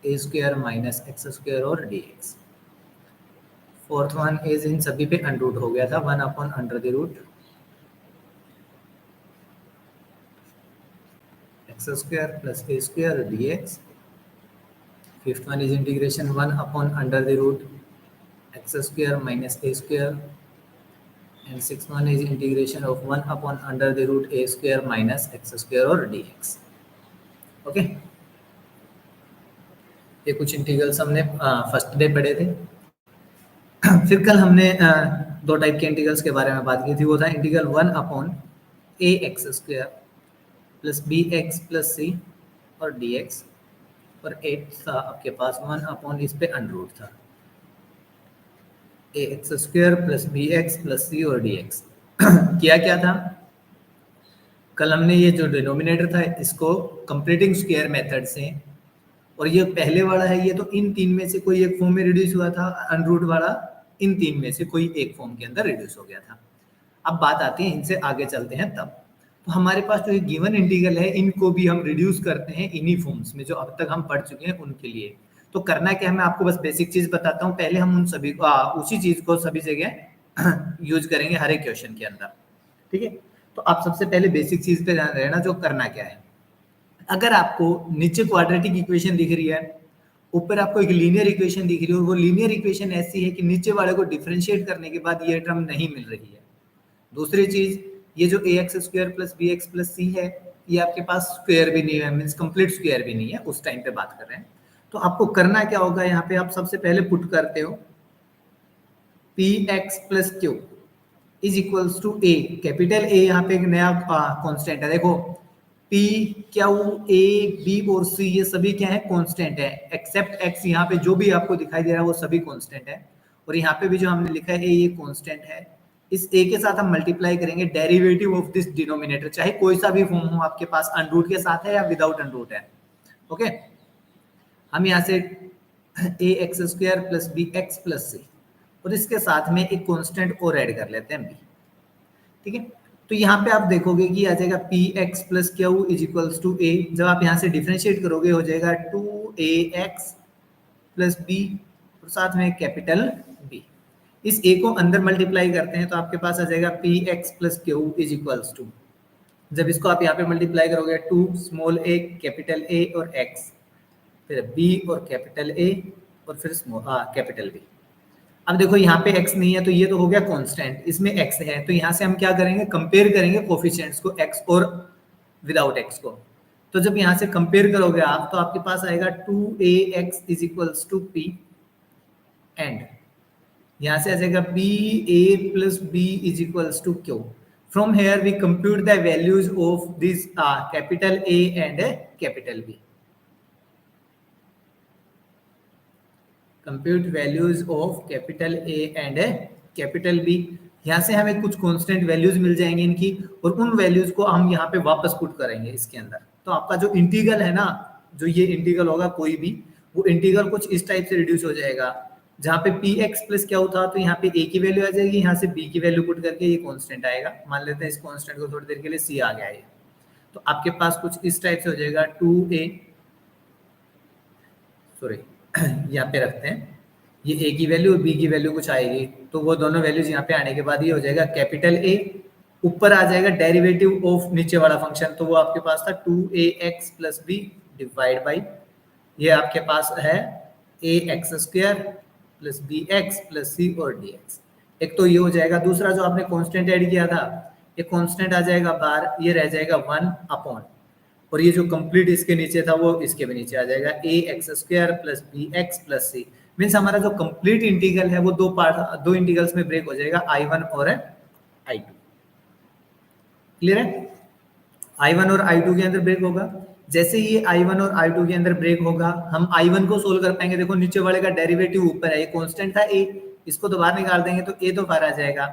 ए square minus x square और d x. Fourth one is इन सभी पे अंडर हो गया था, 1 upon under the root x square plus a square d x. Fifth one is integration 1 upon under the root x square minus a square, and sixth one is integration of 1 upon under the root a square minus x square और dx। Okay, ये कुछ integrals हमने first day पढ़े थे। फिर कल हमने दो टाइप के इंटीग्रल्स के बारे में बात की थी, वो था integral 1 upon a x square plus b x plus c और डी एक्स, और एट था आपके पास 1 अपॉन इस पे अंडर रूट था a x square plus b x plus c और डी एक्स। किया क्या था, कल हमने ये जो डिनोमिनेटर था इसको कंप्लीटिंग स्क्वायर मेथड से, और ये पहले वाला है ये तो इन तीन में से कोई एक फॉर्म में रिड्यूस हुआ था, अंडर रूट वाला इन तीन में से कोई एक फॉर्म के अंदर रिड्यूस हो गया था। अब बात आती है इनसे आगे चलते हैं तब, तो हमारे पास जो ये गिवन इंटीग्रल है इनको भी हम रिड्यूस करते हैं इन्हीं फॉर्म्स में जो अब तक हम पढ़ चुके हैं उनके लिए। तो करना क्या है, मैं आपको बस बेसिक चीज बताता हूँ, पहले हम उन सभी उसी चीज को सभी जगह यूज करेंगे हर एक क्वेश्चन के अंदर, ठीक है। तो आप सबसे पहले बेसिक चीज पे ध्यान रहना, जो करना क्या है, अगर आपको नीचे क्वाड्रेटिक इक्वेशन दिख रही है, ऊपर आपको एक लीनियर इक्वेशन दिख रही है, और वो लीनियर इक्वेशन ऐसी है कि नीचे वाले को डिफरेंशिएट करने के बाद ये टर्म नहीं मिल रही है। दूसरी चीज, ये जो a x square plus b x plus c है, ये आपके पास स्क्वायर भी नहीं है, मीन्स कंप्लीट स्क्वायर भी नहीं है, उस टाइम पे बात कर रहे हैं। तो आपको करना क्या होगा, यहाँ पे आप सबसे पहले पुट करते हो p x plus q is equals to A, capital A यहाँ पे एक नया कांस्टेंट है, देखो पी क्यू ए बी और सी ये सभी क्या है, कांस्टेंट है, एक्सेप्ट एक्स, यहाँ पे जो भी आपको दिखाई दे रहा है वो सभी कांस्टेंट है, और यहाँ पे भी जो हमने लिखा है ये कांस्टेंट है। इस ए के साथ हम मल्टीप्लाई करेंगे डेरिवेटिव ऑफ दिस डिनोमिनेटर, चाहे कोई सा भी फॉर्म हो आपके पास, अंडर रूट के साथ है या विदाउट अंडर रूट है। ओके, हम यहाँ से a x square plus b x plus c, और इसके साथ में एक कांस्टेंट और ऐड कर लेते हैं बी, ठीक है। तो यहाँ पे आप देखोगे कि आ जाएगा p x plus q is equals to a, जब आप यहाँ से डिफरेंशिएट करोगे हो जाएगा 2ax प्लस बी और साथ में कैपिटल बी। इस ए को अंदर मल्टीप्लाई करते हैं तो आपके पास आ जाएगा p x plus q is equals to, जब इसको आप यहाँ पे मल्टीप्लाई करोगे 2 स्मॉल ए कैपिटल ए और एक्स, फिर बी और कैपिटल ए और फिर स्मॉल कैपिटल बी। अब देखो यहाँ पे x नहीं है तो ये तो हो गया कांस्टेंट, इसमें x है, तो यहाँ से हम क्या करेंगे, कंपेयर करेंगे कोफिशिएंट्स को, x और विदाउट x को। तो जब यहाँ से कंपेयर करोगे आप तो आपके पास आएगा 2ax is equals to p, and यहाँ से आ जाएगा ba plus b is equals to q। From here we compute the values of this capital A and capital B। Compute values of capital A and capital B. यहाँ से हमें कुछ constant values मिल जाएंगे इनकी, और उन वैल्यूज को हम यहाँ पे वापस पुट करेंगे इसके अंदर। तो आपका जो इंटीग्रल है ना, जो ये इंटीग्रल होगा कोई भी, वो इंटीग्रल कुछ इस टाइप से रिड्यूस हो जाएगा, जहाँ पे पी एक्स प्लस क्या होता तो यहाँ पे ए की वैल्यू आ जाएगी, यहाँ से बी की वैल्यू पुट करके ये कॉन्स्टेंट आएगा। मान लेते हैं इस कॉन्स्टेंट को थोड़ी देर के लिए सी आ गया है, तो आपके पास कुछ इस टाइप से हो जाएगा 2a, सॉरी यहाँ पे रखते हैं, ये ए की वैल्यू और बी की वैल्यू कुछ आएगी, तो वो दोनों वैल्यूज यहाँ पे आने के बाद ये हो जाएगा कैपिटल ए, ऊपर आ जाएगा डेरिवेटिव ऑफ नीचे वाला फंक्शन, तो वो आपके पास था 2ax plus B divide by, ये आपके पास है a x square plus b x plus c और डी एक्स। एक तो ये हो जाएगा, दूसरा जो आपने कांस्टेंट ऐड किया था ये कांस्टेंट आ जाएगा बाहर, ये रह जाएगा 1 अपॉन, और ये जो कंप्लीट इसके नीचे था वो इसके भी नीचे आ जाएगा a x square plus b x plus c. Means हमारा जो कंप्लीट इंटीग्रल है वो दो इंटीग्रल्स में ब्रेक हो जाएगा, I1 और I2। क्लियर है, I1 और I2 के अंदर ब्रेक होगा। जैसे ये I1 और I2 के अंदर ब्रेक होगा, हम I1 को सोल्व कर पाएंगे। देखो नीचे वाले का डेरिवेटिव ऊपर है, ये कांस्टेंट था a, इसको तो बाहर निकाल देंगे तो a तो बाहर आ जाएगा।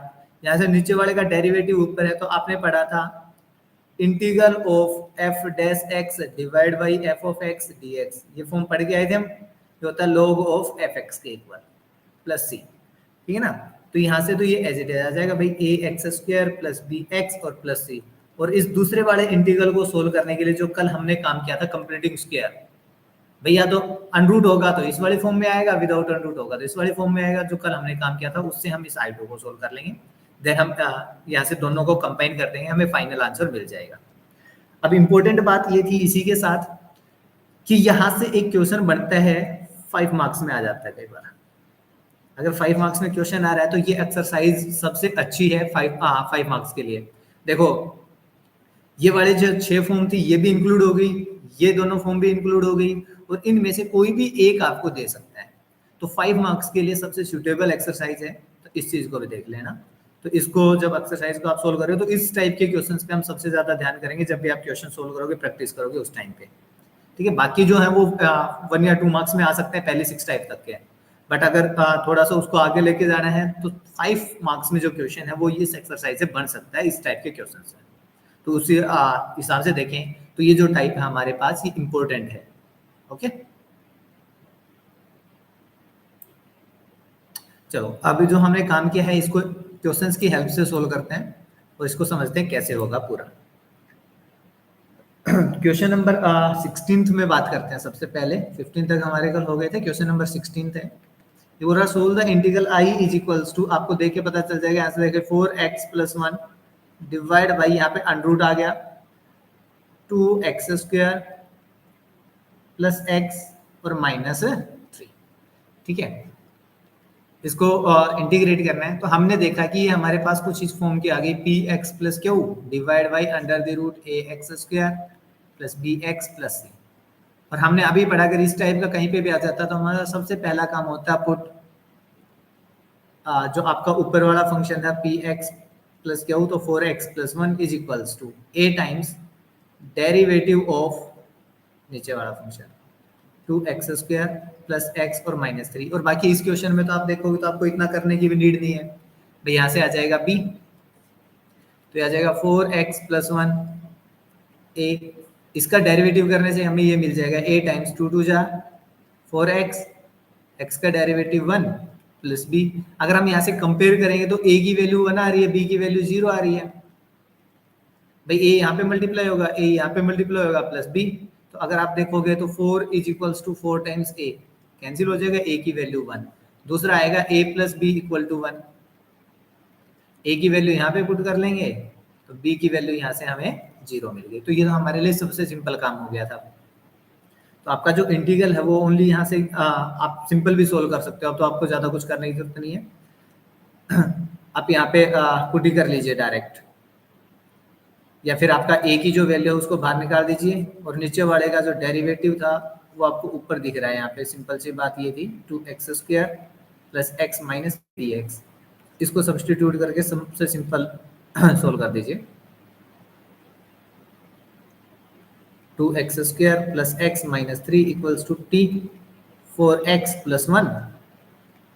यहाँ से नीचे वाले का डेरिवेटिव ऊपर है, तो आपने पढ़ा था integral of f dash x divide by f of x dx, ये फॉर्म पढ़ के आए थे हम, ये होता है log ऑफ fx के इक्वल प्लस c, ठीक है ना। तो यहाँ से तो ये एज इट इज आ जाएगा भाई a x square plus b x और प्लस सी। और इस दूसरे वाले इंटीग्रल को सोल्व करने के लिए जो कल हमने काम किया था कंप्लीटिंग स्क्वायर, भैया तो अनरूट होगा तो इस वाली फॉर्म में आएगा, विदाउट अनरूट होगा तो इस वाली फॉर्म में आएगा। जो कल हमने काम किया था उससे हम इस I2 को सोल्व कर लेंगे, देन हम यहाँ से दोनों को कंबाइन कर देंगे, हमें फाइनल आंसर मिल जाएगा। अब इम्पोर्टेंट बात ये थी इसी के साथ कि यहाँ से एक क्वेश्चन बनता है 5 मार्क्स में आ जाता है कई बार। अगर 5 मार्क्स में क्वेश्चन आ रहा है तो ये एक्सरसाइज सबसे अच्छी है 5 मार्क्स के लिए। देखो ये वाले जो 6 फॉर्म थी ये भी इंक्लूड हो गई, ये दोनों फॉर्म भी इंक्लूड हो गई, और इनमें से कोई भी एक आपको दे सकता है। तो 5 मार्क्स के लिए सबसे सुटेबल एक्सरसाइज है, तो इस चीज को भी देख लेना। तो इसको जब एक्सरसाइज को आप सोल्व कर रहे हो तो इस टाइप के क्वेश्चंस पे हम सबसे ज्यादा ध्यान करेंगे जब भी आप क्वेश्चन सोल्व करोगे, प्रैक्टिस करोगे उस टाइम पे। ठीक है, बाकी जो है वो 1 या 2 मार्क्स में आ सकते हैं, पहले 6 टाइप तक के। बट अगर थोड़ा सा उसको आगे लेके जाना है तो 5 मार्क्स में जो क्वेश्चन है वो इस एक्सरसाइज से बन सकता है, इस टाइप के क्वेश्चन से। तो उसी हिसाब से देखें तो ये जो टाइप है हमारे पास ये इंपॉर्टेंट है। ओके, चलो अभी जो हमने काम किया है इसको क्वेश्चंस की हेल्प से सोल्व करते हैं और इसको समझते हैं कैसे होगा पूरा। क्वेश्चन नंबर 16 में बात करते हैं सबसे पहले। 15 तक हमारे कल हो गए थे, क्वेश्चन नंबर 16 है। ये solve the integral I is equals to, आपको देख के पता चल जाएगा आंसर देखिए 4x + 1 डिवाइड बाई, यहाँ पे अनरूट आ गया 2x² + x और -3। ठीक है, इसको इंटीग्रेट करना है। तो हमने देखा कि ये हमारे पास कुछ इस फॉर्म की आ गई px + q divide by √ax² + bx + c। और हमने अभी पढ़ा अगर इस टाइप का कहीं पे भी आ जाता तो हमारा सबसे पहला काम होता है पुट जो आपका ऊपर वाला फंक्शन था px + q, तो 4x + 1 is equals to a times derivative of नीचे वाला फंक्शन 2x² + x और -3। और बाकी इस क्वेश्चन में तो आप देखोगे तो आपको इतना करने की भी नीड नहीं है भाई। यहाँ से आ जाएगा b, तो आ जाएगा 4x + 1 a, इसका डेरिवेटिव करने से हमें ये मिल जाएगा a टाइम्स 2 2 जा 4x, x का डेरिवेटिव 1 + b। अगर हम यहाँ से कंपेयर करेंगे तो a की वैल्यू 1 आ रही है, b की वैल्यू 0 आ रही है भाई। a यहाँ पे मल्टीप्लाई होगा, a यहाँ पे मल्टीप्लाई होगा प्लस b। तो अगर आप देखोगे तो 4 is equals to 4 times a, cancel हो जाएगा, a की वैल्यू 1। दूसरा आएगा a + b = 1, a की वैल्यू यहाँ पे पुट कर लेंगे तो b की वैल्यू यहाँ से हमें 0 मिल गई। तो ये तो हमारे लिए सबसे सिंपल काम हो गया था। तो आपका जो इंटीग्रल है वो ओनली यहाँ से आप सिंपल भी सोल्व कर सकते हो, तो आपको ज्यादा कुछ करने की जरूरत नहीं है। आप यहाँ पे पुट ही कर लीजिए डायरेक्ट, या फिर आपका a की जो वैल्यू है उसको बाहर निकाल दीजिए और नीचे वाले का जो डेरिवेटिव था वो आपको ऊपर दिख रहा है। यहाँ पे सिंपल सी बात ये थी 2x² + x - 3x, इसको सब्स्टिट्यूट करके सबसे सिंपल सोल्व कर दीजिए। 2x² + x - 3 = t, 4x + 1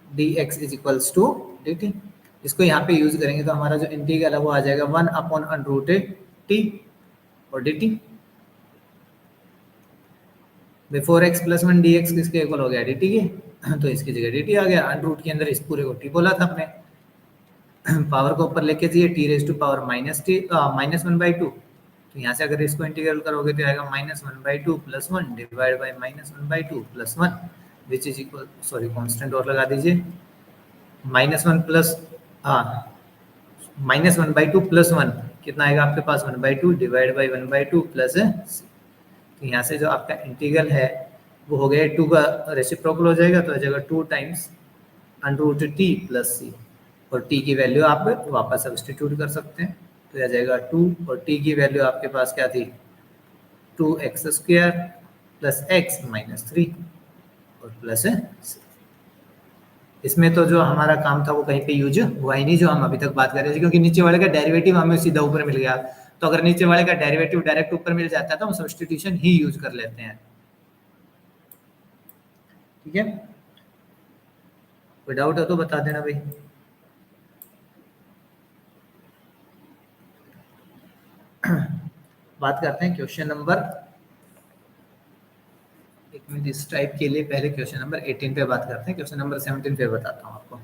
dx = dt। इसको यहाँ पे यूज करेंगे तो हमारा जो इंटीग्रल है वो आ जाएगा 1/√t और dt। 4x + 1 dx किसके इक्वल हो गया, dt के, तो इसकी जगह dt आ गया। √, के अंदर इस पूरे को t बोला था हमने, पावर को ऊपर लेके जाइए t⁻⁻1/2। तो यहाँ से अगर इसको इंटीग्रल करोगे तो आएगा -1/2 + 1 divide by -1/2 + 1 which is equal, sorry constant और लगा दीजिए, -1 प्लस -1/2 + 1 कितना आएगा आपके पास 1/2 डिवाइड बाई 1/2 प्लस c। तो यहाँ से जो आपका इंटीग्रल है वो हो गया 2 का रेसिप्रोकल हो जाएगा, तो आ जाएगा 2 टाइम्स √t + c, और t की वैल्यू आप वापस सब्स्टिट्यूट कर सकते हैं तो आ जाएगा 2, और t की वैल्यू आपके पास क्या थी 2x² + x - 3 और प्लस c। इसमें तो जो हमारा काम था वो कहीं पे यूज हुआ ही नहीं जो हम अभी तक बात कर रहे थे, क्योंकि नीचे वाले का डेरिवेटिव हमें सीधा ऊपर मिल गया। तो अगर नीचे वाले का डेरिवेटिव डायरेक्ट ऊपर मिल जाता है तो हम सब्स्टिट्यूशन ही यूज कर लेते हैं। ठीक है, कोई डाउट है तो बता देना भाई। बात करते हैं क्वेश्चन नंबर, एक मिनट, इस टाइप के लिए पहले क्वेश्चन नंबर 18 पे बात करते हैं, क्वेश्चन नंबर 17 पे बताता हूँ आपको।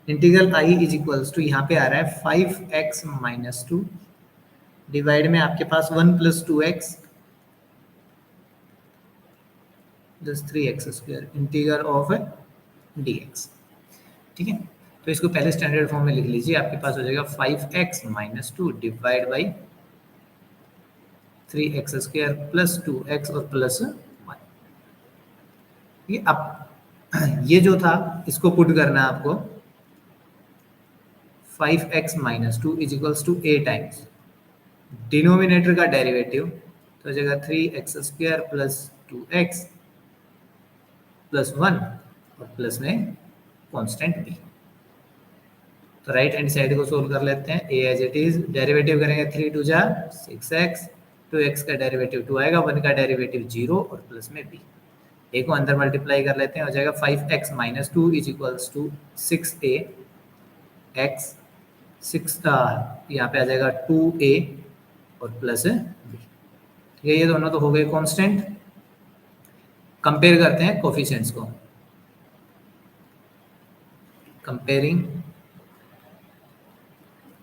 Integral I is equals to, यहाँ पे आ रहा है 5x - 2 डिवाइड में आपके पास 1 + 2x plus 3x² integral of dx। ठीक है, तो इसको पहले स्टैंडर्ड फॉर्म में लिख लीजिए, आपके पास हो जाएगा 5x - 2 divide by 3x² plus 2x और प्लस 1। ये अब ये जो था इसको पुट करना है आपको, 5x - 2 is equals to a times denominator का डेरिवेटिव, तो हो जाएगा 3x² प्लस 2x प्लस 1 और प्लस में कांस्टेंट b। तो राइट हैंड साइड को सोल्व कर लेते हैं, a as it is, derivative करेंगे 3 2 जा 6x, 2x का डेरिवेटिव 2 आएगा, 1 का डेरिवेटिव 0 और प्लस में b। a को अंदर मल्टीप्लाई कर लेते हैं, हो जाएगा 5x - 2 is equals to 6a x, 6 यहाँ पे आ जाएगा 2a और प्लस b। ठीक है, ये दोनों तो हो गए कांस्टेंट। कंपेयर करते हैं कोफिशिएंट्स को, comparing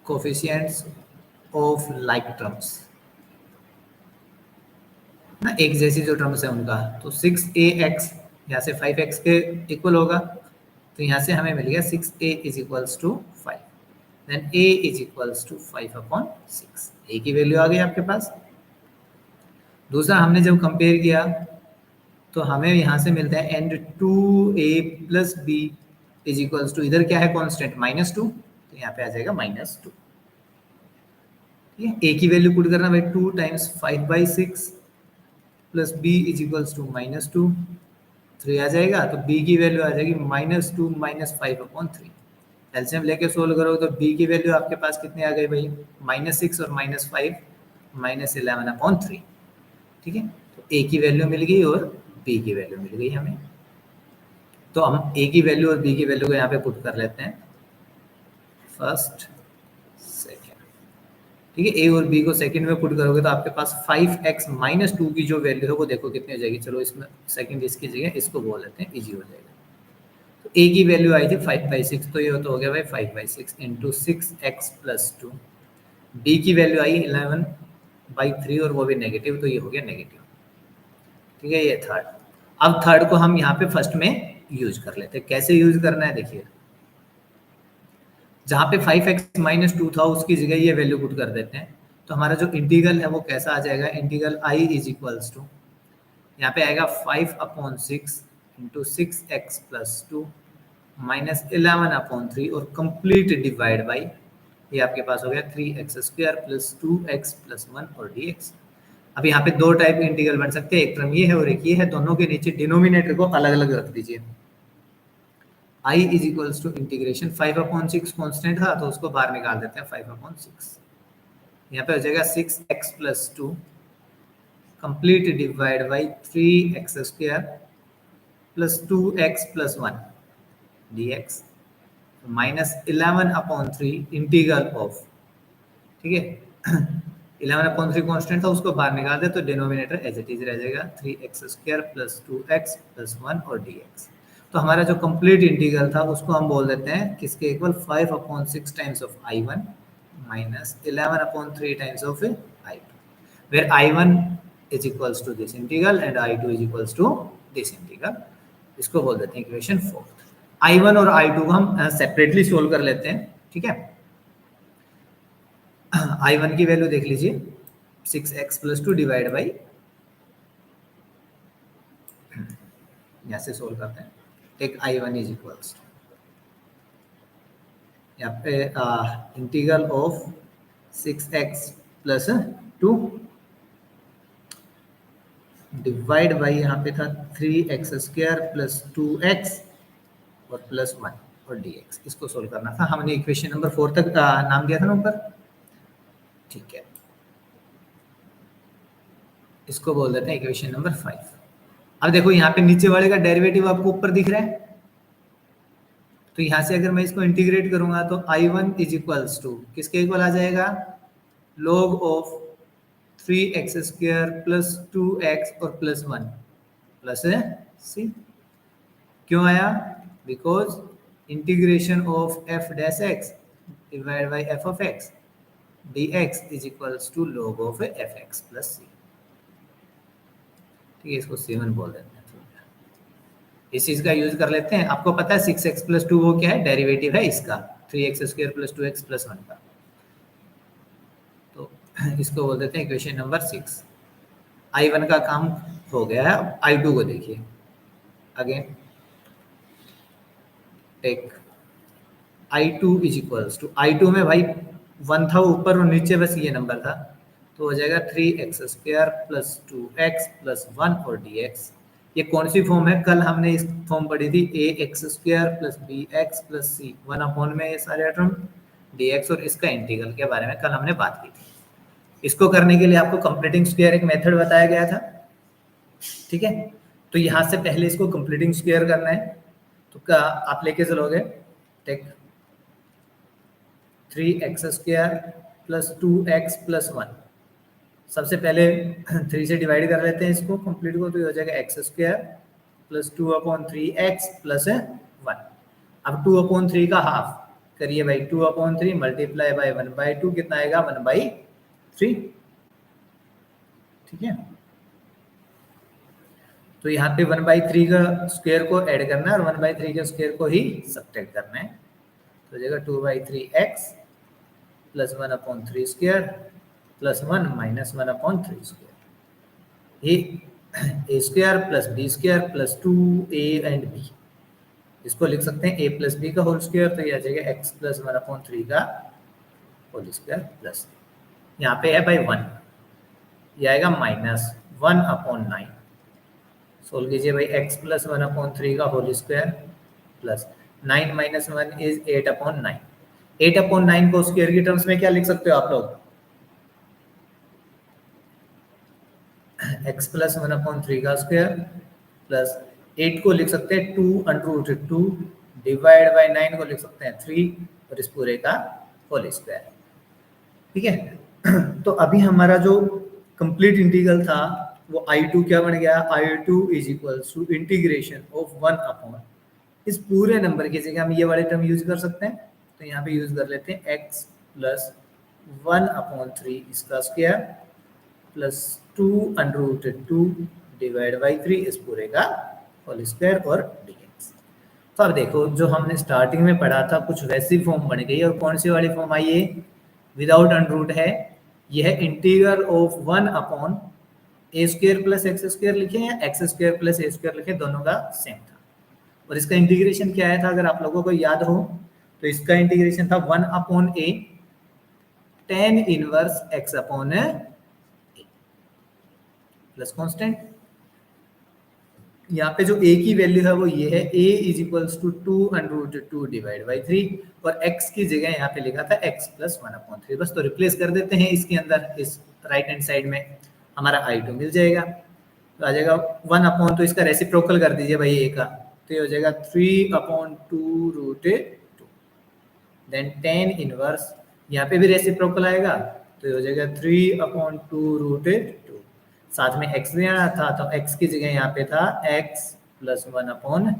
coefficients of like terms ना, एक जैसी जो टर्म्स है उनका, तो 6ax यहाँ से 5x के इक्वल होगा, तो यहाँ से हमें मिल गया 6a is equals to 5, then a is equals to 5/6, a की वैल्यू आ गई आपके पास। दूसरा हमने जब कंपेयर किया तो हमें यहाँ से मिलता है and 2a plus b is equals to, इधर क्या है कांस्टेंट -2, तो यहाँ पे आ जाएगा -2। ठीक है, a की वैल्यू पुट करना भाई, 2 times 5/6 plus b is equals to -2, 3 आ जाएगा, तो b की वैल्यू आ जाएगी -2 - 5/3। एलसीएम लेके सोल्व करो तो b की वैल्यू आपके पास कितनी आ गई भाई, -6 और -5 -11/3। ठीक है, तो a की वैल्यू मिल गई और b की वैल्यू मिल गई हमें। तो हम a की वैल्यू और b की वैल्यू को यहाँ पे पुट कर लेते हैं, फर्स्ट सेकेंड। ठीक है, a और b को सेकंड में पुट करोगे तो आपके पास 5x - 2 की जो वैल्यू है वो देखो कितनी हो जाएगी। चलो इसमें सेकंड इसकी जगह इसको बोल लेते हैं, इजी हो जाएगा। तो a की वैल्यू आई थी 5/6, तो ये तो हो गया भाई 5/6 इंटू 6x प्लस 2। b की वैल्यू आई 11/3 और वो भी नेगेटिव, तो ये हो गया नेगेटिव। ठीक है, ये थर्ड। अब थर्ड को हम यहाँ पे फर्स्ट में यूज कर लेते हैं। कैसे यूज करना है देखिए, जहाँ पे 5x - 2 था उसकी जगह ये वैल्यू पुट कर देते हैं, तो हमारा जो इंटीग्रल है वो कैसा आ जाएगा, integral i is equals to, यहाँ पे आएगा 5/6 इंटू 6x प्लस 2 -11/3 और कंप्लीट डिवाइड बाई, ये आपके पास हो गया 3x² प्लस 2x प्लस 1 और dx। अब यहाँ पे दो टाइप के इंटीग्रल बन सकते हैं, एक टर्म ये है और एक ये है, दोनों के नीचे डिनोमिनेटर को अलग अलग रख दीजिए। i is equals to integration 5/6 constant था तो उसको बाहर निकाल देते हैं, 5/6 यहाँ पे हो जाएगा 6x plus 2 complete divide by 3x² plus 2x plus 1 dx -11/3 integral of, ठीक है 11/3 कांस्टेंट था उसको बाहर निकाल दे तो डिनोमिनेटर एज इट इज रह जाएगा 3x² प्लस 2x प्लस 1 और dx। तो हमारा जो कंप्लीट इंटीग्रल था उसको हम बोल देते हैं किसके equal, 5/6 times of i1 minus 11/3 times of i2, where i1 is equals to this integral and i2 is equals to this integral. इसको बोल देते हैं इक्वेशन 4। i1 और i2 को हम सेपरेटली सोल्व कर लेते हैं। ठीक है, i1 की वैल्यू देख लीजिए 6x प्लस 2 डिवाइड बाई, यहाँ से सोल्व करते हैं, टेक i1 इज इक्वल्स, यहाँ पे integral of 6x plus 2 divide by, यहाँ पे था 3x² प्लस 2x और प्लस 1 और dx। इसको सोल्व करना था, हमने इक्वेशन नंबर 4 तक नाम दिया था ना ऊपर। ठीक है, इसको बोल देते हैं इक्वेशन नंबर 5। अब देखो यहाँ पे नीचे वाले का डेरिवेटिव आपको ऊपर दिख रहा है, तो यहाँ से अगर मैं इसको इंटीग्रेट करूंगा तो i1 इज इक्वल्स टू किसके इक्वल आ जाएगा, log of 3x² plus 2x और प्लस 1 प्लस c। क्यों आया, because integration of f dash x divide by f of x dx is equals to log of fx plus c। ठीक है, इसको 7 बोल देते हैं। इस चीज का यूज कर लेते हैं। आपको पता है 6x प्लस 2 वो क्या है, डेरिवेटिव है इसका 3x square plus 2x plus 1 का। तो इसको बोल देते हैं इक्वेशन नंबर 6। I1 का काम हो गया है। अब I2 को देखिए। Again take I2 is equals to, I2 में भाई 1 था ऊपर और नीचे बस ये नंबर था, तो हो जाएगा 3x square plus 2x plus 1 और dx। ये कौन सी फॉर्म है, कल हमने इस फॉर्म पढ़ी थी ax square plus bx plus c 1 upon में ये सारे टर्म dx, और इसका इंटीग्रल के बारे में कल हमने बात की थी। इसको करने के लिए आपको कंप्लीटिंग स्क्वायर एक मेथड बताया गया था, ठीक है। तो यहाँ से पहले इसको कंप्लीटिंग स्क्वायर करना है, तो क्या आप लेके चलोगे, take 3x square plus 2x plus 1। सबसे पहले 3 से डिवाइड कर लेते हैं इसको कंप्लीट को, तो ये हो जाएगा x square plus 2 upon 3x plus 1। अब 2 अपॉन 3 का हाफ करिए भाई, 2 अपॉन 3 मल्टीप्लाई बाय 1/2 कितना आएगा 1/3, ठीक है। तो यहाँ पे 1/3 का स्क्वायर को ऐड करना है और 1/3 के स्क्वायर को ही सब्ट्रैक्ट करना है, तो हो जाएगा 2/3x plus 1/3 square plus 1 minus 1/3 square. ये a square plus b square plus 2a and b, इसको लिख सकते हैं a प्लस b का होल स्क्वायर, तो ये आ जाएगा x प्लस 1/3 का होल स्क्वायर प्लस, यहाँ पे है भाई 1, ये आएगा माइनस 1/9। सोल्व कीजिए भाई, x प्लस 1/3 का whole square plus 9 minus 1 is 8/9। 8/9 को स्क्वायर की टर्म्स में क्या लिख सकते हो आप लोग, x प्लस 1/3 का स्क्वायर प्लस 8 को लिख सकते हैं 2√2 डिवाइड बाय 9 को लिख सकते हैं 3 और इस पूरे का होल स्क्वायर, ठीक है। तो अभी हमारा जो कंप्लीट इंटीग्रल था वो I2 क्या बन गया, I2 is equals to integration of 1 upon, इस पूरे नंबर की जगह हम ये वाले टर्म यूज कर सकते हैं, तो यहाँ पे यूज कर लेते हैं x प्लस 1/3 इसका स्क्वायर प्लस 2√2 डिवाइड बाई 3 इस पूरे का होल स्क्वायर और dx। तो अब देखो जो हमने स्टार्टिंग में पढ़ा था कुछ वैसी फॉर्म बन गई, और कौन सी वाली फॉर्म आई है, विदाउट अंडर है, यह integral of 1 upon A square plus x square लिखे या x square plus a square लिखे, दोनों का सेम था। और इसका इंटीग्रेशन क्या आया था अगर आप लोगों को याद हो, तो इसका इंटीग्रेशन था 1 अपॉन ए tan इनवर्स x अपॉन ए प्लस कांस्टेंट। यहाँ पे जो a की वैल्यू है वो ये है, a is equals to 2√2 divide by 3, और x की जगह यहाँ पे लिखा था x प्लस 1/3, बस तो रिप्लेस कर देते हैं इसके अंदर, इस राइट हैंड साइड में हमारा I2 मिल जाएगा, तो आ जाएगा 1 अपॉन, तो इसका रेसिप्रोकल कर दीजिए भाई a का, तो ये हो जाएगा 3/2√2, देन tan इनवर्स, यहाँ पे भी रेसिप्रोकल आएगा, तो ये हो जाएगा 3/2√2, साथ में x भी आना था, तो x की जगह यहाँ पे था x प्लस 1/3,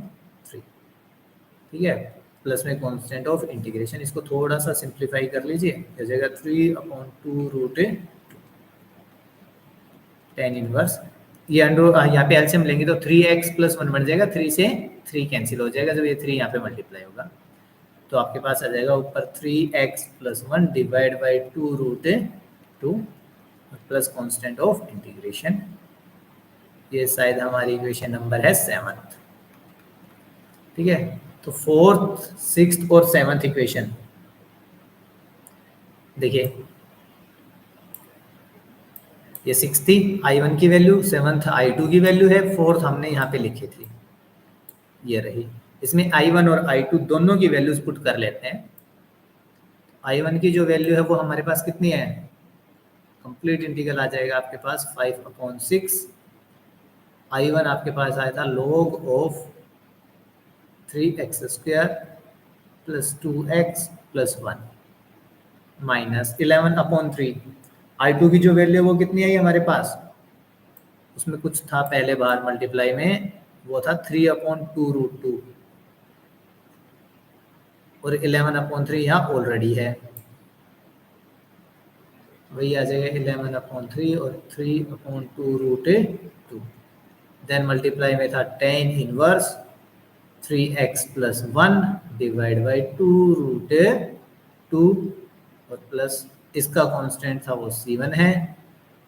ठीक है, प्लस में कांस्टेंट ऑफ इंटीग्रेशन। इसको थोड़ा सा सिंप्लीफाई कर लीजिए, हो जाएगा 3/2√2 tan इनवर्स, ये अंडर यहाँ पे एलसीएम लेंगे तो 3x प्लस 1 बन जाएगा, 3 से 3 कैंसिल हो जाएगा जब ये 3 यहाँ पे मल्टीप्लाई होगा, तो आपके पास आ जाएगा ऊपर 3x plus 1 divide by 2√2 plus constant of integration. ये शायद हमारी इक्वेशन नंबर है 7, ठीक है। तो 4th 6th और 7th इक्वेशन देखिए, ये 6th थी I1 की वैल्यू, 7th I2 की वैल्यू है, 4th हमने यहाँ पे लिखी थी, ये रही। इसमें I1 और I2 दोनों की वैल्यूज पुट कर लेते हैं। I1 की जो वैल्यू है वो हमारे पास कितनी है, कंप्लीट इंटीग्रल आ जाएगा आपके पास 5/6। I1 आपके पास आया था log of 3x square plus 2x plus 1 minus 11/3। I2 की जो वैल्यू है वो कितनी आई हमारे पास, उसमें कुछ था पहले बार मल्टीप्लाई में, वो था 3/2√2, और 11/3 यहाँ ऑलरेडी है, वही आ जाएगा 11/3 और 3/2√2, देन मल्टीप्लाई में था tan inverse 3x plus 1 divide by 2 root 2 और प्लस इसका कांस्टेंट था वो c1 है,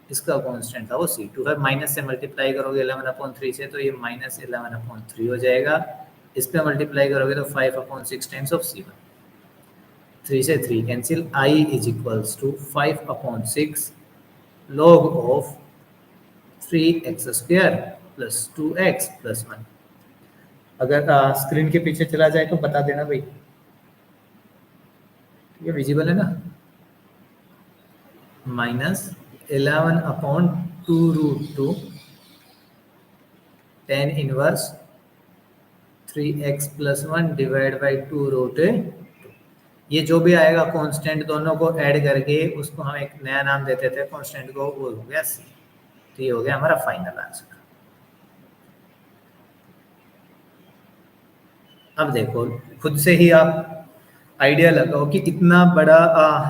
इसका कांस्टेंट था वो c2 है। माइनस से मल्टीप्लाई करोगे 11/3 से तो ये माइनस 11/3 हो जाएगा। इस पे मल्टीप्लाई करोगे तो 5/6 टाइम्स ऑफ c1। 3 से 3 cancel, i is equals to 5/6 log of 3x square plus 2x plus 1। अगर स्क्रीन के पीछे चला जाए तो बता देना भाई, ये विजिबल है ना। Minus 11/2 root 2 tan inverse 3x plus 1 divide by 2 root 2। ये जो भी आएगा कांस्टेंट दोनों को ऐड करके उसको हम एक नया नाम देते थे कांस्टेंट को, वो हो गया c। तो ये हो गया हमारा फाइनल आंसर। अब देखो खुद से ही आप आइडिया लगाओ कि इतना बड़ा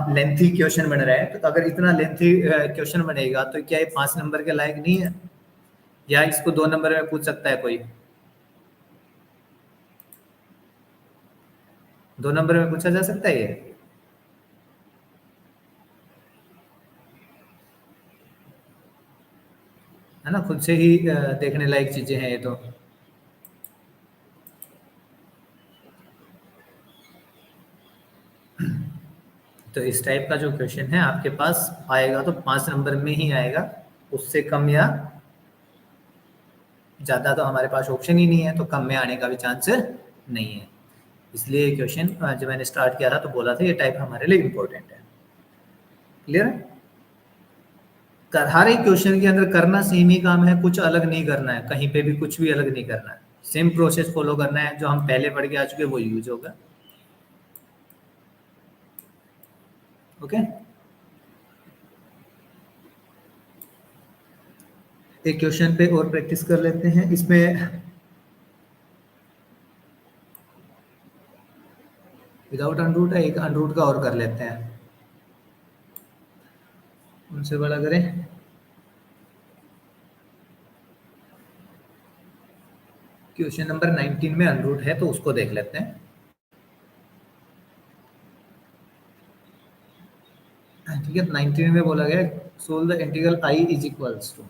लेंथी क्वेश्चन बन रहा है, तो अगर इतना लेंथी क्वेश्चन बनेगा तो क्या ये 5 नंबर के लायक नहीं है, या इसको 2 नंबर में पूछ सकता है कोई? 2 नंबर में पूछा जा सकता है ये? है ना, खुद से ही देखने लायक चीजें हैं ये तो इस टाइप का जो क्वेश्चन है आपके पास आएगा तो 5 नंबर में ही आएगा, उससे कम या ज़्यादा तो हमारे पास ऑप्शन ही नहीं है, तो कम में आने का भी चांस नहीं है। इसलिए क्वेश्चन जब मैंने स्टार्ट किया था तो बोला था ये टाइप हमारे लिए इम्पोर्टेंट है। क्लियर है? हर एक क्वेश्चन के अंदर करना सेम ही काम है, कुछ अलग नहीं करना है, कहीं पे भी कुछ भी अलग नहीं करना है, सेम प्रोसेस फॉलो करना है, जो हम पहले पढ़ के आ चुके वो यूज होगा। ओके, एक क्वेश्चन पे और प्रैक्टिस कर लेते हैं। इसमें विदाउट अनरूट है, एक अनरूट का और कर लेते हैं, उनसे बड़ा करें। क्वेश्चन नंबर 19 में अनरूट है तो उसको देख लेते हैं। ठीक है, 19 में बोला गया solve the integral i is equals to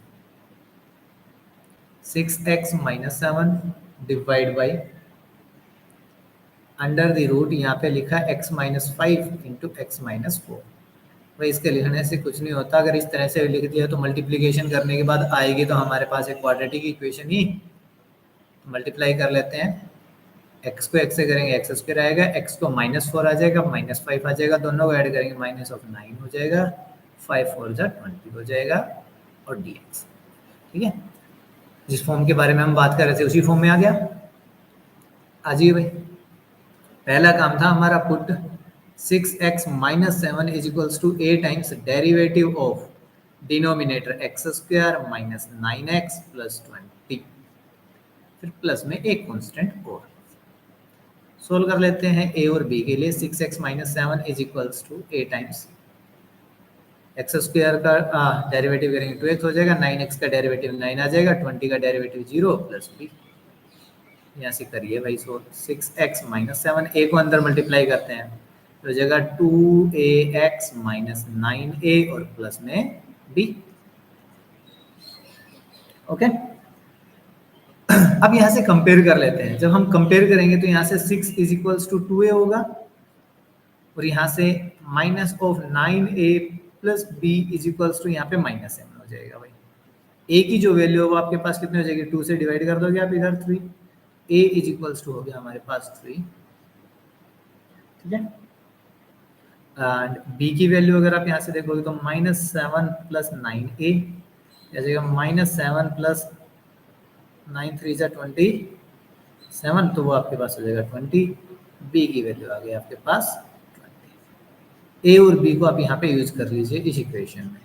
6x minus 7 divide by under the root, यहाँ पे लिखा x minus 5 into x minus 4। भाई इसके लिखने से कुछ नहीं होता, अगर इस तरह से लिख दिया तो मल्टीप्लीकेशन करने के बाद आएगी तो हमारे पास एक क्वाड्रेटिक इक्वेशन ही। मल्टीप्लाई कर लेते हैं, x को x से करेंगे एक्स स्क्वायर आएगा, x को -4 आ जाएगा, -5 आ जाएगा, दोनों को ऐड करेंगे -9 हो जाएगा, 5 4 जा 20 हो जाएगा और dx। ठीक है, जिस फॉर्म के बारे में हम बात कर रहे थे उसी फॉर्म में आ गया। आ जाइए भाई, पहला काम था हमारा put 6x minus 7 is equals to a times derivative of denominator x square minus 9x plus 20, फिर प्लस में एक कांस्टेंट और। सोल्व कर लेते हैं a और b के लिए। 6x minus 7 is equals to a times x square का डेरिवेटिव करेंगे 2x हो जाएगा, 9x का डेरिवेटिव 9 आ जाएगा, 20 का डेरिवेटिव 0 प्लस b। यहाँ से करिए भाई। सो 6x माइनस 7 a को अंदर मल्टीप्लाई करते हैं तो जगह 2ax माइनस 9a और प्लस में b। ओके, अब यहाँ से कंपेयर कर लेते हैं। जब हम कंपेयर करेंगे तो यहाँ से 6 इज इक्वल्स टू 2a होगा और यहाँ से minus of 9a plus b is equals to यहाँ पे -7 हो जाएगा। भाई a की जो वैल्यू है वो आपके पास कितनी हो जाएगी, 2 से डिवाइड कर दोगे आप इधर 3, a इज इक्वल्स टू हो गया हमारे पास 3। ठीक है, एंड b की वैल्यू अगर आप यहाँ से देखोगे तो -7 प्लस 9a, जैसे -7 प्लस 9 3 जा 27, तो वो आपके पास हो जाएगा 20। b की वैल्यू आ गई आपके पास 20। a और b को आप यहाँ पे यूज कर लीजिए इस इक्वेशन में,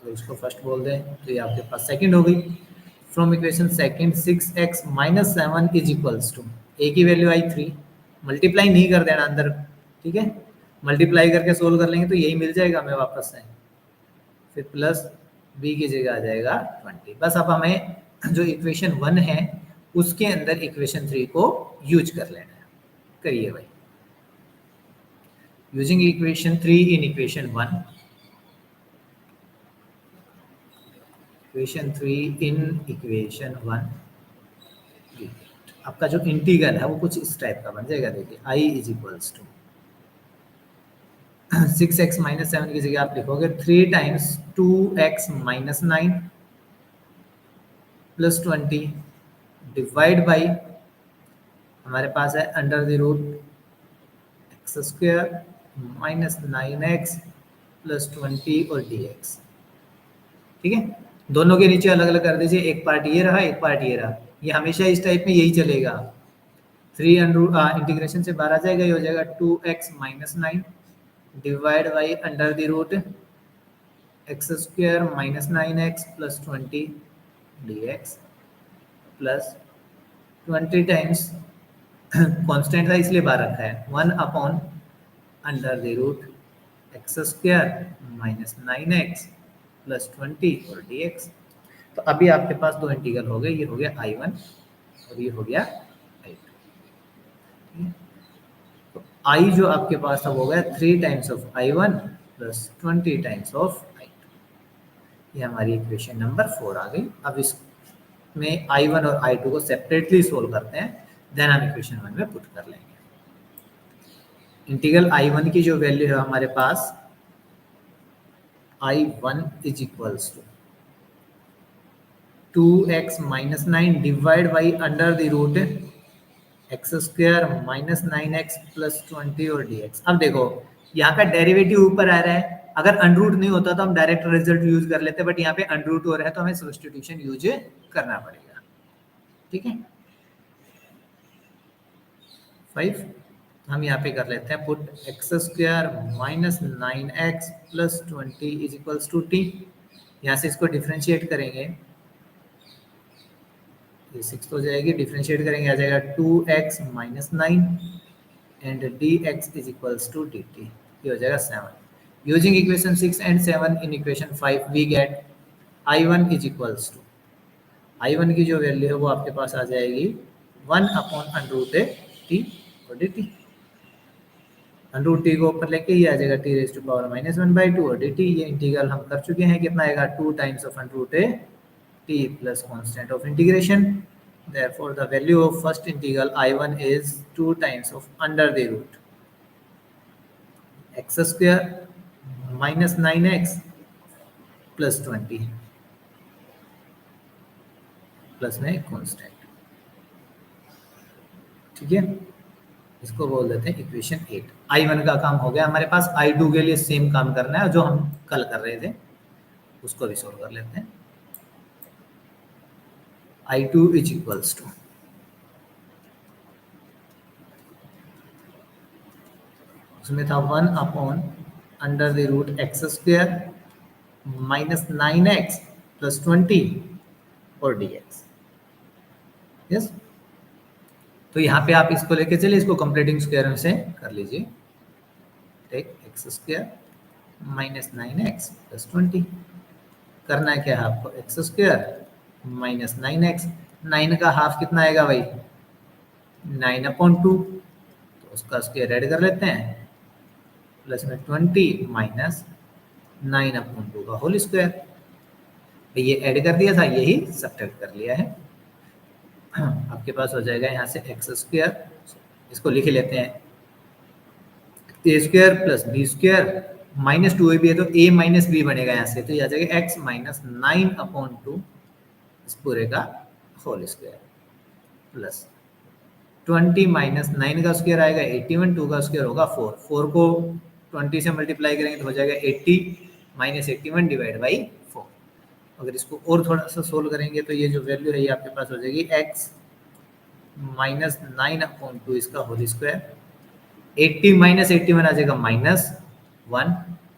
तो इसको फर्स्ट बोल दें तो ये आपके पास सेकंड हो गई। From equation second 6x minus 7 is equals to, a की वैल्यू आई 3, मल्टीप्लाई नहीं कर देना अंदर। ठीक है, मल्टीप्लाई करके सोल्व कर लेंगे तो यही मिल जाएगा हमें वापस से, फिर प्लस b की जगह आ जाएगा 20। बस अब हमें जो इक्वेशन 1 है उसके अंदर इक्वेशन 3 को यूज कर लेना है। करिए भाई, using equation 3 in equation 1, equation 3 in equation 1, आपका जो इंटीग्रल है वो कुछ इस टाइप का बन जाएगा। देखिए i is equals to 6x minus 7 की जगह आप लिखोगे 3 times 2x minus 9 plus 20 divide by हमारे पास है under the root x square minus 9x plus 20 और dx। ठीक है, दोनों के नीचे अलग अलग कर दीजिए, एक पार्ट ये रहा एक पार्ट ये रहा, ये हमेशा इस टाइप में यही चलेगा। 3 इंटीग्रेशन से बाहर आ जाएगा, ये हो जाएगा 2x minus 9 divide by under the root x square minus 9x plus 20 dx plus 20 times constant था इसलिए बाहर रखा है 1 upon under the root x square minus 9x plus 20 और dx। तो अभी आपके पास दो इंटीग्रल हो गए, ये हो गया I1 और ये हो गया I2। तो I जो आपके पास था वो हो गया 3 times of I1 plus 20 times of I2। ये हमारी इक्वेशन नंबर 4 आ गई। अब इसमें I1 और I2 को सेपरेटली सोल्व करते हैं, देन हम इक्वेशन 1 में पुट कर लेंगे। इंटीग्रल I1 की जो वैल्यू है हमारे पास I1 is equals to 2x minus 9 divide by under the root x square minus 9x plus 20 और dx। अब देखो यहाँ का डेरिवेटिव ऊपर आ रहा है, अगर अनरूट नहीं होता तो हम डायरेक्ट रिजल्ट यूज कर लेते, बट यहाँ पे अनरूट हो रहा है तो हमें सब्स्टिट्यूशन यूज करना पड़ेगा। ठीक है, 5 हम यहाँ पे कर लेते हैं put x square minus 9x plus 20 is equals to t. यहाँ से इसको डिफ्रेंशिएट करेंगे, ये 6 हो जाएगी, डिफ्रेंशिएट करेंगे आ जाएगा 2x minus 9 and dx is equals to dt, ये हो जाएगा 7। Using equation 6 and 7 in equation 5 we get I1 is equals to, I1 की जो वैल्यू है वो आपके पास आ जाएगी 1 अपॉन अंडरूट टी और dt। अंडरूट टी को ऊपर लेके ये आ जाएगा t raise to power minus 1/2 और dt। ये इंटीग्रल हम कर चुके हैं, कितना आएगा 2 times of under root t plus constant of integration। Therefore, the value of first integral I1 is 2 times of under the root x square minus 9x plus 20 plus में constant. ठीक है, इसको बोल देते हैं इक्वेशन 8। I1 का काम हो गया हमारे पास। I2 के लिए सेम काम करना है जो हम कल कर रहे थे, उसको भी सोल्व कर लेते हैं। I2 is equals to उसमें था 1 upon under the root x square minus 9x plus 20 और dx। यस, तो यहाँ पे आप इसको लेके चलिए, इसको कंप्लीटिंग स्क्वायर में से कर लीजिए। Take x square minus 9x plus 20, करना है क्या है आपको, एक्स स्क्वायर माइनस 9x, 9 का हाफ कितना आएगा भाई 9/2, तो उसका स्क्वायर ऐड कर लेते हैं, प्लस में 20 माइनस 9/2 का होल स्क्वायर। ये ऐड कर दिया था, यही सब्ट्रैक्ट कर लिया है। आपके पास हो जाएगा यहाँ से एक्स स्क्वायर, इसको लिख लेते हैं a square plus b square minus 2ab है तो a माइनस बी बनेगा यहाँ से, तो ये आ जाएगा x माइनस 9/2 इस पूरे का होल स्क्वायर प्लस 20 माइनस 9 का स्क्वायर आएगा 81, 2 का स्क्वायर होगा 4, 4 को 20 से मल्टीप्लाई करेंगे तो हो जाएगा 80 माइनस 81 डिवाइड बाई 4। अगर इसको और थोड़ा सा सोल्व करेंगे तो ये जो वैल्यू है ये आपके पास हो जाएगी x माइनस 9/2 इसका होल स्क्वायर, 80 माइनस 81 आ जाएगा -1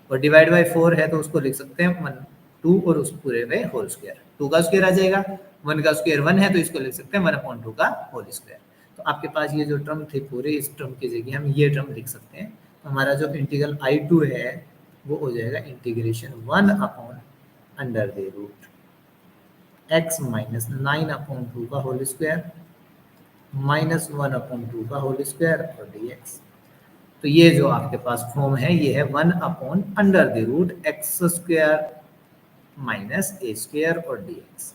और डिवाइड बाई 4 है तो उसको लिख सकते हैं 2 और उस पूरे में होल स्क्वायर, 2 का स्क्वायर आ जाएगा, 1 का स्क्वायर 1 है तो इसको लिख सकते हैं 1/2 का होल स्क्वायर। तो आपके पास ये जो टर्म थी पूरी, इस टर्म की जगह हम ये टर्म लिख सकते हैं। तो हमारा जो इंटीग्रल I2 है वो हो जाएगा integration 1 upon under the root x minus 9/2 का होल स्क्वायर -1/2 का होल स्क्वायर और dx। तो ये जो आपके पास फॉर्म है ये है 1/√x² माइनस a² और dx।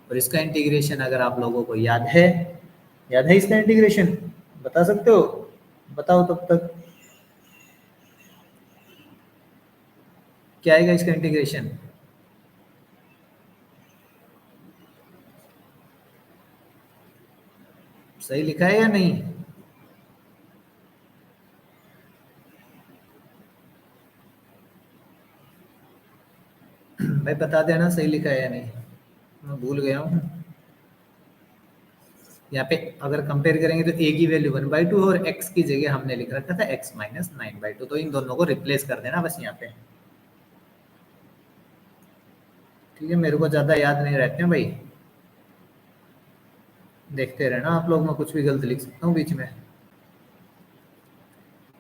और इसका इंटीग्रेशन अगर आप लोगों को याद है इसका इंटीग्रेशन बता सकते हो? बताओ तब तक क्या आएगा इसका इंटीग्रेशन? सही लिखा है या नहीं? भाई बता देना सही लिखा है या नहीं, मैं भूल गया हूँ। यहाँ पे अगर कंपेयर करेंगे तो a की वैल्यू 1/2 और x की जगह हमने लिख रखा था x माइनस 9/2, तो इन दोनों को रिप्लेस कर देना बस यहाँ पे। ठीक है, मेरे को ज़्यादा याद नहीं रहते हैं भाई, देखते रहना आप लोग, मैं कुछ भी गलत लिख सकता हूँ बीच में।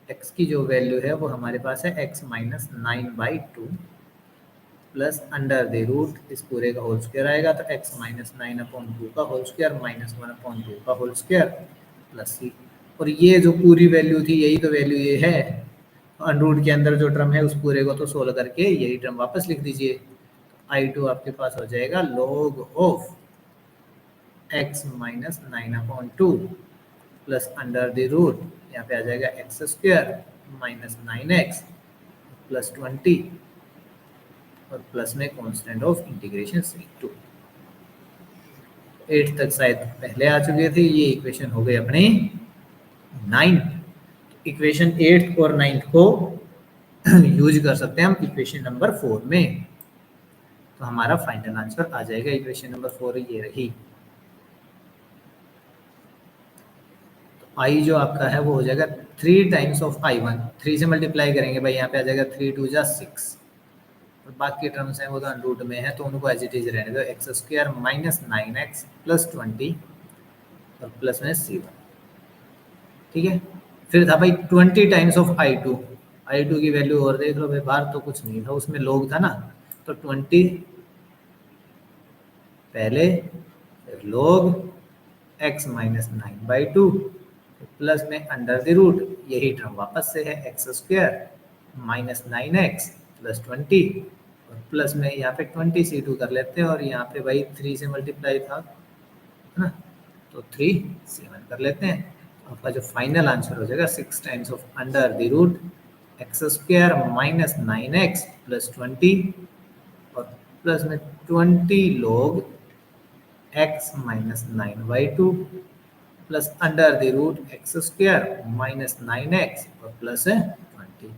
x की जो वैल्यू है वो हमारे पास है x minus 9/2 plus under the root इस पूरे का होल स्क्वायर आएगा, तो x माइनस 9/2 का होल स्क्वायर माइनस 1/2 का होल स्क्वायर प्लस c। और ये जो पूरी वैल्यू थी यही तो वैल्यू ये है, अंडर रूट के अंदर जो टर्म है उस पूरे को तो सोल्व करके यही टर्म वापस लिख दीजिए। I2 आपके पास हो जाएगा log of x minus 9/2 plus under the root, यहाँ पे आ जाएगा x² माइनस 9x प्लस 20 और प्लस में कांस्टेंट ऑफ इंटीग्रेशन c2। 8 तक शायद पहले आ चुके थे, ये इक्वेशन हो गई अपनी 9। इक्वेशन 8 और 9 को यूज कर सकते हैं हम इक्वेशन नंबर 4 में, तो हमारा फाइनल आंसर आ जाएगा इक्वेशन नंबर 4 ये रही। तो i जो आपका है वो हो जाएगा 3 टाइम्स ऑफ i1, 3 से मल्टीप्लाई करेंगे भाई, यहाँ पे आ जाएगा 3 2 जा 6 और बाकी टर्म्स हैं वो तो अंडर में है तो उनको एज इट इज रहने दो, x² माइनस 9x प्लस 20 और प्लस में c1। ठीक है, फिर था भाई 20 टाइम्स ऑफ i2 की वैल्यू और देख लो भाई, बाहर तो कुछ नहीं था उसमें लोग था ना, तो 20 पहले फिर लोग x माइनस 9/2 प्लस में अंडर द रूट, यही टर्म वापस से है x² माइनस 9x प्लस 20 और प्लस में यहाँ पे 20c2 कर लेते हैं और यहाँ पे भाई 3 से मल्टीप्लाई था है ना, तो 3c1 कर लेते हैं। आपका जो फाइनल आंसर हो जाएगा 6 times of under the root x² minus 9x plus 20 और प्लस में 20 log x minus 9/2 plus under the root x² minus 9x और प्लस 20।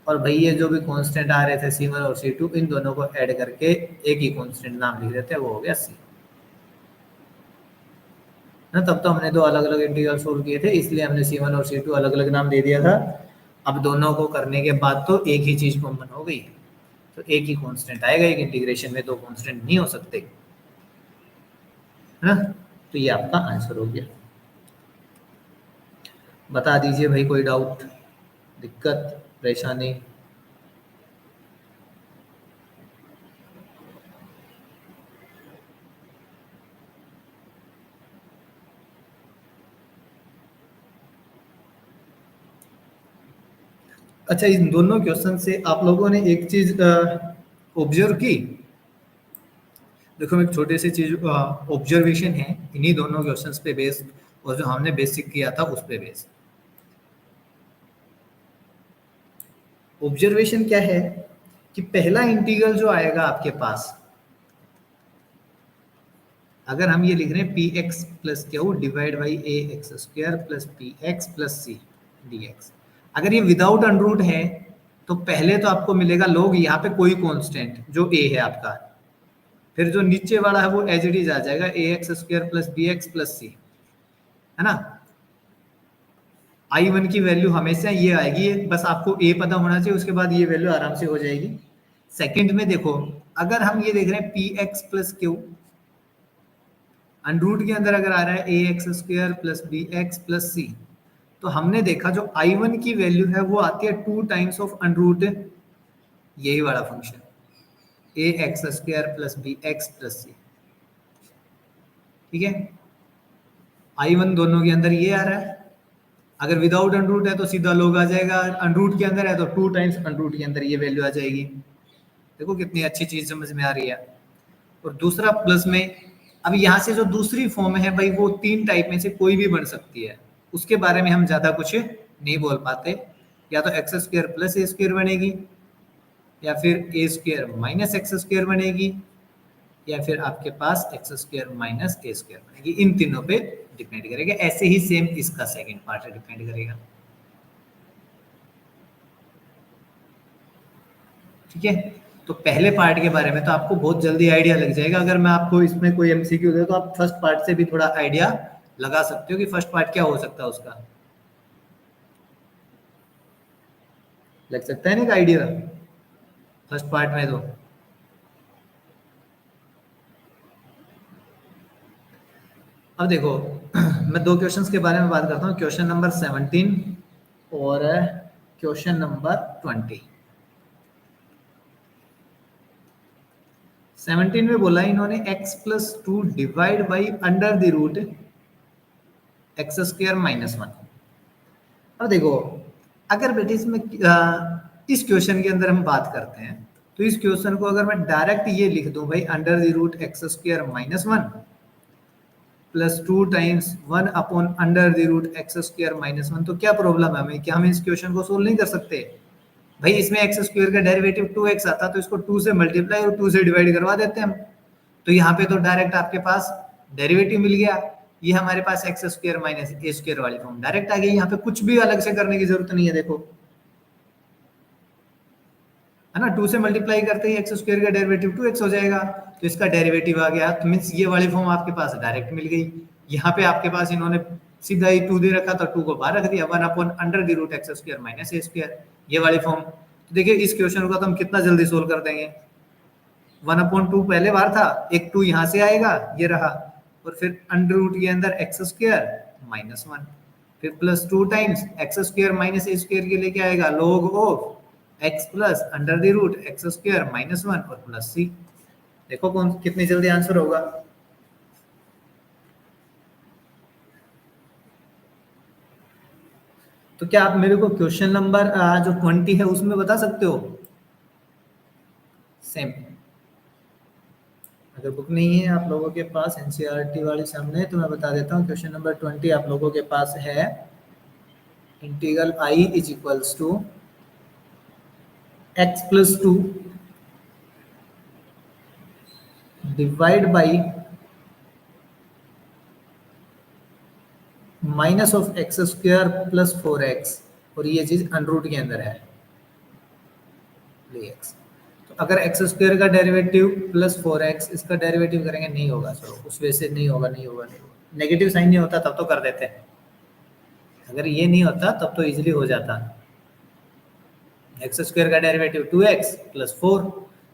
और भाई ये जो भी कांस्टेंट आ रहे थे c1 और c2, इन दोनों को ऐड करके एक ही कांस्टेंट नाम लिख देते हैं, वो हो गया c ना। तब तो हमने दो अलग अलग इंटीग्रल सोल्व किए थे इसलिए हमने c1 और c2 अलग अलग नाम दे दिया था। अब दोनों को करने के बाद तो एक ही चीज कॉमन हो गई, तो एक ही कांस्टेंट आएगा, एक इंटीग्रेशन में दो कांस्टेंट नहीं हो सकते है ना। तो ये आपका आंसर हो गया। बता दीजिए भाई कोई डाउट, दिक्कत, परेशानी? अच्छा, इन दोनों क्वेश्चन से आप लोगों ने एक चीज ऑब्जर्व की? देखो एक छोटी सी चीज ऑब्जर्वेशन है इन्हीं दोनों क्वेश्चंस पे बेस्ड, और जो हमने बेसिक किया था उस पे बेस्ड। ऑब्जर्वेशन क्या है कि पहला इंटीग्रल जो आएगा आपके पास, अगर हम ये लिख रहे हैं p x plus q divide by a x square plus p x plus c d x, अगर ये विदाउट अंडर रूट है तो पहले तो आपको मिलेगा लोग यहाँ पे कोई कांस्टेंट जो ए है आपका, फिर जो नीचे वाला है वो एज इट इज आ जाएगा a x square plus b x plus c, है ना। I1 की वैल्यू हमेशा ये आएगी, बस आपको ए पता होना चाहिए, उसके बाद ये वैल्यू आराम से हो जाएगी। सेकंड में देखो, अगर हम ये देख रहे हैं p x plus q, under root के अंदर अगर आ रहा है a x square plus b x plus c, तो हमने देखा जो I1 की वैल्यू है वो आती है 2 टाइम्स ऑफ अंडरूट यही वाला function a x square plus b x plus c. ठीक है, I1 दोनों के अंदर ये आ रहा है, अगर विदाउट अनरूट है तो सीधा log आ जाएगा, अनरूट के अंदर है तो 2 टाइम्स अनरूट के अंदर ये वैल्यू आ जाएगी। देखो कितनी अच्छी चीज समझ में आ रही है। और दूसरा प्लस में, अब यहाँ से जो दूसरी फॉर्म है भाई वो 3 टाइप में से कोई भी बन सकती है, उसके बारे में हम ज्यादा कुछ नहीं बोल पाते। या तो x square plus a square बनेगी, या फिर ए स्क्वायर माइनस एक्स स्क्वायर बनेगी, या फिर आपके पास x square minus a square बनेगी। इन तीनों पे डिपेंड करेगा। ऐसे ही सेम इसका सेकंड पार्ट है, डिपेंड करेगा। ठीक है, तो पहले पार्ट के बारे में तो आपको बहुत जल्दी आइडिया लग जाएगा। अगर मैं आपको इसमें कोई एमसीक्यू दे तो आप फर्स्ट पार्ट से भी थोड़ा आइडिया लगा सकते हो कि फर्स्ट पार्ट क्या हो सकता है उसका। लग सकता है ना एक आइडिया फर्स्ट पार्ट में। तो अब देखो मैं 2 क्वेश्चंस के बारे में बात करता हूँ, क्वेश्चन नंबर 17 और क्वेश्चन नंबर 20। 17 में बोला इन्होंने x plus 2 divide by under the root x square minus 1। अब देखो अगर बेटे इसमें इस क्वेश्चन के अंदर हम बात करते हैं तो इस क्वेश्चन को अगर मैं डायरेक्ट ये लिख दूं भाई under the root x square minus 1 plus 2 times 1 upon under the root x square minus 1, तो क्या प्रॉब्लम है हमें? क्या हम इस क्वेश्चन को सोल्व नहीं कर सकते? भाई इसमें एक्स स्क्वायर का डेरिवेटिव 2x आता तो इसको 2 से मल्टीप्लाई और 2 से डिवाइड करवा देते हम, तो यहाँ पे तो डायरेक्ट आपके पास डेरिवेटिव मिल गया। ये हमारे पास x square minus a square वाली फॉर्म डायरेक्ट आ गई। यहाँ पे कुछ भी अलग से करने की जरूरत नहीं है। देखो है ना, 2 से मल्टीप्लाई करते ही एक्स स्क्वायर का डेरिवेटिव 2x हो जाएगा, तो इसका डेरिवेटिव आ गया, तो मींस ये वाली फॉर्म आपके पास डायरेक्ट मिल गई। यहाँ पे आपके पास इन्होंने सीधा ही 2 दे रखा था, 2 को बाहर रख दिया, 1 upon under the root x square minus a square, ये वाली फॉर्म। तो देखिए इस क्वेश्चन को तो हम कितना जल्दी सोल्व कर देंगे। 1 अपॉन 2 पहले बार था, एक 2 यहाँ से आएगा, ये रहा, और फिर अंडर रूट के अंदर एक्स स्क्वायर माइनस 1, फिर plus 2 times x square minus a square के लिए क्या आएगा, log of x plus under the root x square minus 1 और प्लस c। देखो कौन कितनी जल्दी आंसर होगा। तो क्या आप मेरे को क्वेश्चन नंबर जो 20 है उसमें बता सकते हो? सेम, अगर बुक नहीं है आप लोगों के पास एनसीईआरटी वाली सामने, तो मैं बता देता हूँ। क्वेश्चन नंबर 20 आप लोगों के पास है integral i is equals to x plus 2 divide by minus of x square plus 4x, और ये चीज अनरूट के अंदर है dx। तो अगर एक्स स्क्वायर का डेरिवेटिव प्लस 4x, इसका डेरिवेटिव करेंगे, नहीं होगा, चलो उस वजह से नहीं होगा, नहीं होगा, नहीं होगा। नेगेटिव साइन नहीं होता तब तो कर देते हैं, अगर ये नहीं होता तब तो इजीली हो जाता। एक्स स्क्वायर का डेरिवेटिव 2x प्लस 4,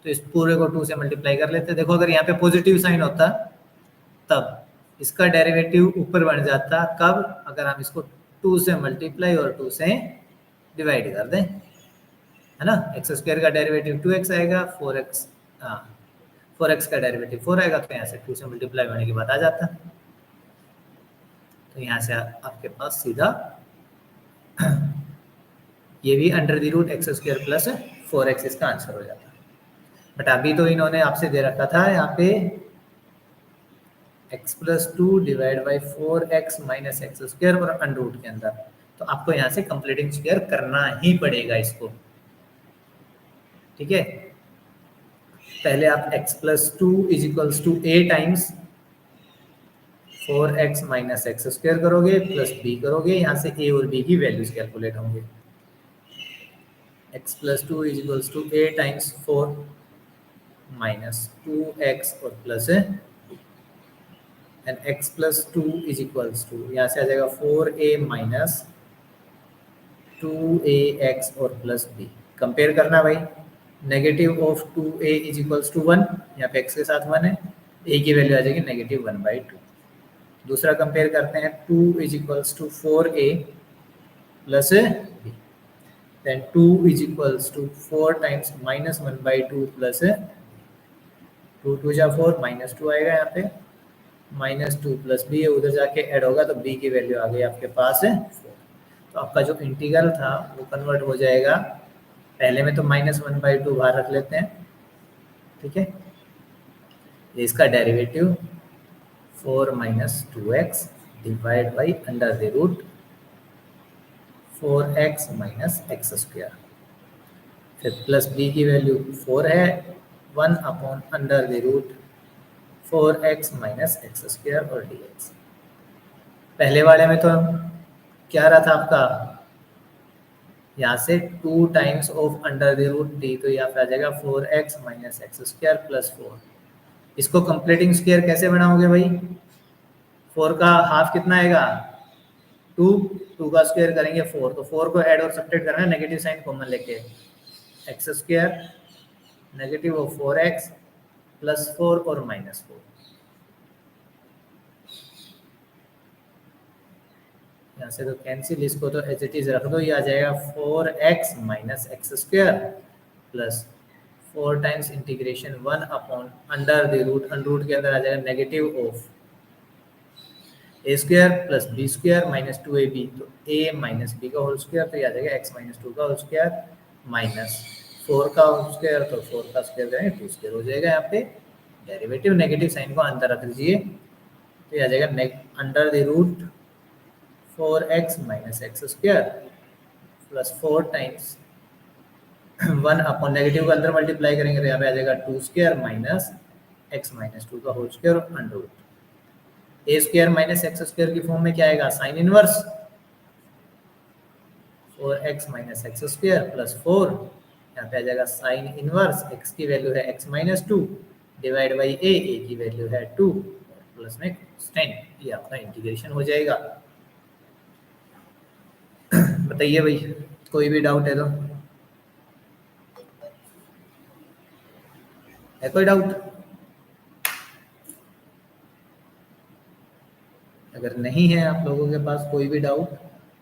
तो इस पूरे को 2 से मल्टीप्लाई कर लेते। देखो अगर यहाँ पे पॉजिटिव साइन होता तब इसका डेरिवेटिव ऊपर बढ़ जाता, कब? अगर हम इसको 2 से मल्टीप्लाई और 2 से डिवाइड कर दें, है ना। एक्स स्क्वायर का डेरिवेटिव 2x आएगा, 4x, हाँ 4x का डेरिवेटिव 4 आएगा, तो यहाँ से 2 से मल्टीप्लाई होने के बाद आ जाता। तो यहाँ से आपके पास सीधा ये भी under the root x square plus 4x इसका आंसर हो जाता। बट अभी तो इन्होंने आपसे दे रखा था यहाँ पे x plus 2 divide by 4x minus x square और अंडर रूट के अंदर, तो आपको यहाँ से कंप्लीटिंग स्क्वायर करना ही पड़ेगा इसको। ठीक है, पहले आप x plus 2 is equals to a times 4x minus x square करोगे प्लस b करोगे, यहाँ से a और b की वैल्यूज कैलकुलेट होंगे। x plus 2 is equals to a times 4 minus 2x और plus and x plus 2 is equals to, यहाँ से आ जाएगा 4a माइनस 2ax और प्लस b। कंपेयर करना भाई, negative of 2a is equals to 1, यहाँ पे x के साथ 1 है, a की वैल्यू आ जाएगी नेगेटिव 1/2। दूसरा कंपेयर करते हैं, 2 is equals to 4a plus b, then 2 is equals to 4 times minus 1/2 plus 2 2 जा 4 माइनस 2 आएगा यहाँ पे, -2 प्लस बी, उधर जाके ऐड होगा तो बी की वैल्यू आ गई आपके पास है 4। तो आपका जो इंटीग्रल था वो कन्वर्ट हो जाएगा, पहले में तो -1/2 बाहर रख लेते हैं, ठीक है। इसका derivative 4 - 2x divide by under the root 4x - x square, फिर प्लस बी की वैल्यू 4 है, 1 upon under the root 4x - x square और dx। पहले वाले में तो क्या रहा था आपका, यहाँ से 2 times of under the root d, तो यहाँ पे आ जाएगा 4x - x स्क्वायर प्लस 4। इसको कंप्लीटिंग स्क्वायर कैसे बनाओगे भाई, 4 का हाफ कितना आएगा 2, 2 का स्क्वायर करेंगे 4, तो 4 को ऐड और सब्ट्रैक्ट करना है, नेगेटिव साइन कॉमन लेके, x square negative of 4x plus 4 और -4। यहाँ से तो कैंसिल, इसको तो एज इट इज रख दो, ये आ जाएगा 4x - x square plus 4 times integration 1 upon under the root, root के अंदर आ जाएगा negative of a square plus b square minus 2ab, तो a माइनस b का होल स्क्वायर, तो ये आ जाएगा x - 2 का होल स्क्वायर माइनस 4 का होल स्क्वायर, तो 4 का स्क्वायर करेंगे 2 स्क्वायर हो जाएगा। यहाँ पे डेरिवेटिव नेगेटिव साइन को अंदर रख दीजिए, तो ये आ जाएगा under the root 4x - x square plus 4 times 1 upon negative का अंदर मल्टीप्लाई करेंगे तो यहाँ पे आ जाएगा 2 स्क्वायर माइनस x - 2 का whole square under root, a square minus x square की फॉर्म में क्या आएगा, sine inverse 4x - x square plus 4, यहाँ पे आ जाएगा साइन इनवर्स, x की वैल्यू है x - 2 डिवाइड बाई a की वैल्यू है 2 प्लस में कांस्टेंट, ये आपका इंटीग्रेशन हो जाएगा। बताइए भाई, कोई भी डाउट है तो, है कोई डाउट? अगर नहीं है आप लोगों के पास कोई भी डाउट,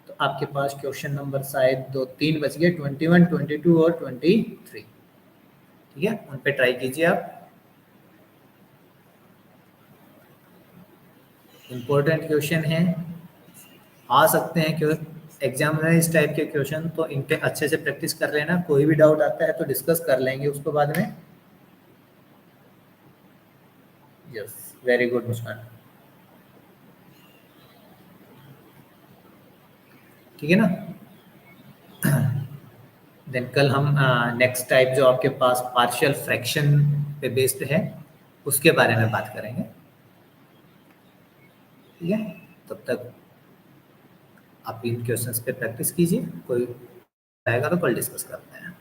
तो आपके पास क्वेश्चन नंबर शायद 2-3 बच गए, 21, 22 और 23, ठीक है, उन पे ट्राई कीजिए आप। इम्पोर्टेंट क्वेश्चन है, आ सकते हैं क्यों एग्जाम में इस टाइप के क्वेश्चन, तो इन पे अच्छे से प्रैक्टिस कर लेना। कोई भी डाउट आता है तो डिस्कस कर लेंगे उसको बाद में। यस, वेरी गुड मुस्कान, ठीक है ना। देन कल हम नेक्स्ट टाइप जो आपके पास पार्शियल फ्रैक्शन पे बेस्ड है उसके बारे में बात करेंगे, ठीक है। तब तक आप इन क्वेश्चंस पे प्रैक्टिस कीजिए, कोई आएगा तो कल डिस्कस करते हैं।